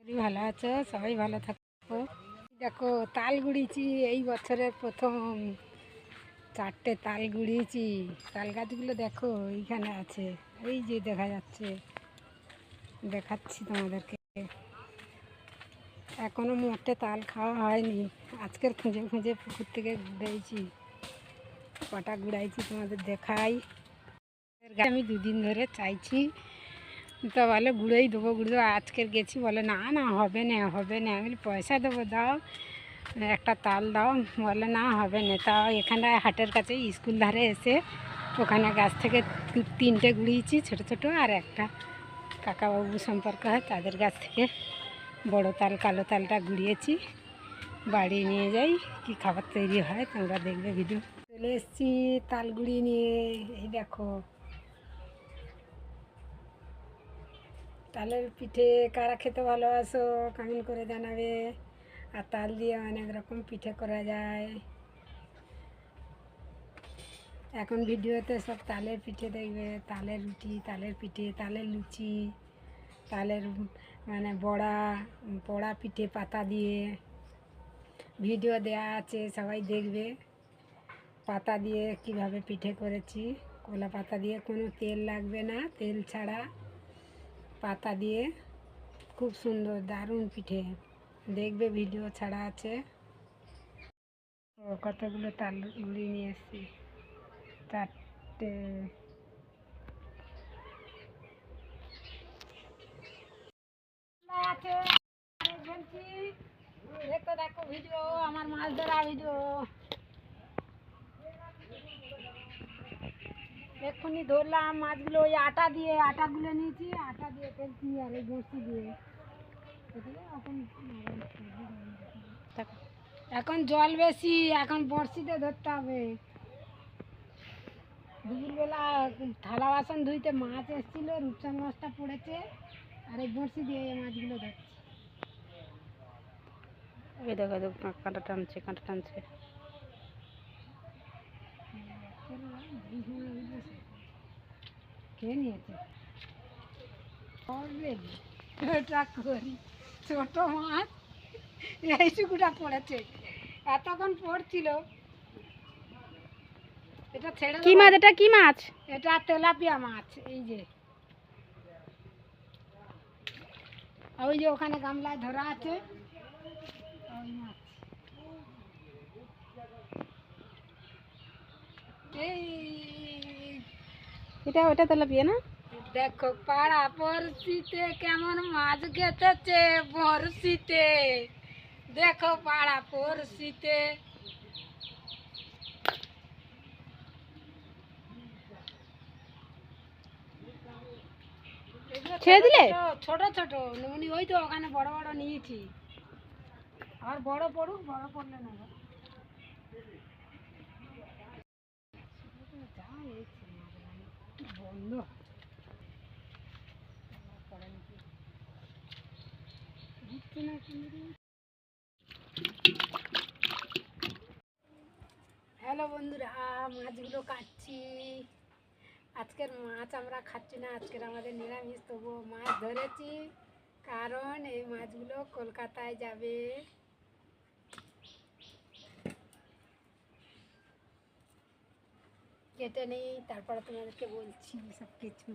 ভালো আছো, সবাই ভালো থাকো। দেখো তাল গুড়িয়েছি এই বছরের প্রথম 4টে তাল গুড়িয়েছি। তাল গাছগুলো দেখো এইখানে আছে, এই যে দেখা যাচ্ছে, দেখাচ্ছি তোমাদেরকে। এখনো মোটে তাল খাওয়া হয়নি, আজকের খুঁজে খুঁজে পুকুর থেকে গুড়াইছি, কটা গুড়াইছি তোমাদের দেখাই। আমি দুদিন ধরে চাইছি, তো বলে গুঁড়োই দেবো গুঁড়ো দেবো। আজকের গেছি, বলে না না হবে না হবে না। আমি পয়সা দেবো, দাও একটা তাল দাও। বলে না হবে না। তাও এখানে হাটের কাছে স্কুল ধারে এসে ওখানে গাছ থেকে 3টে গুঁড়িয়েছি ছোটো ছোটো, আর একটা কাকাবাবু সম্পর্ক হয় তাদের গাছ থেকে বড় তাল কালো তালটা গুঁড়িয়েছি। বাড়ি নিয়ে যাই, কি খাবার তৈরি হয় তোমরা দেখবে ভিডিও। চলে এসেছি তাল গুঁড়িয়ে নিয়ে। এই দেখো তালের পিঠে কারা খেতে ভালোবাসো কমেন্ট করে জানাবে। আর তাল দিয়ে অনেক রকম পিঠে করা যায়। এখন ভিডিওতে সব তালের পিঠে দেখবে, তালের রুটি, তালের পিঠে, তালের লুচি, তালের বড়া, পোড়া পিঠে পাতা দিয়ে ভিডিও দেয়া আছে, সবাই দেখবে। পাতা দিয়ে কিভাবে পিঠে করেছি, কলা পাতা দিয়ে, কোনো তেল লাগবে না, তেল ছাড়া পাতা দিয়ে খুব সুন্দর দারুণ পিঠে। দেখবে ভিডিও ছাড়া আছে। কতগুলো তাল গুঁড়ি নিয়ে এসেছি, 4টে। দেখো দেখো ভিডিও, আমার মাছ ধরা ভিডিও। এক্ষুনি ধরলাম মাছগুলো, ওই আটা দিয়ে, আটাগুলো নিয়েছি, আটা দিয়ে ফেলছি, আর এই বড়শি দিয়ে। এখন জল বেশি, এখন বড়শিতে ধরতে হবে। দুপুরবেলা থালা বাসন ধুইতে মাছ এসেছিল, রূপচাঁদ মাছটা পড়েছে, আর এই বড়শি দিয়ে এই মাছগুলো ধরছি। এই দেখো কাঁটা টানছে, কাঁটা টানছে। খেয়ে নিয়েছে ছোট মাছ এইটুকুটা পড়েছে, এতক্ষণ পড়ছিল। এটা ছেড়ে কি মাছ? এটা কি মাছ? এটা তেলাপিয়া মাছ। এই যে ওই যে ওখানে গামলায় ধরা আছে ওই মাছ। এই এটা ওটা তেলাপিয়া না? দেখো পাড়া বড়শিতে কেমন মাছ গেঁথেছে বড়শিতে। দেখো পাড়া বড়শিতে। ছেড়ে দিলে ছোট ছোট নুনি, ওই তো ওখানে বড় বড় নিয়েছি। আর বড় পড়ুক, বড় পড়লে না বন্ধ। হ্যালো বন্ধুরা, মাছগুলো কাটছি। আজকের মাছ আমরা খাচ্ছি না, আজকের আমাদের নিরামিষ, তবুও মাছ ধরেছি, কারণ এই মাছগুলো কলকাতায় যাবে। কেটে নেই, তারপরে তোমাদেরকে বলছি সব কিছু।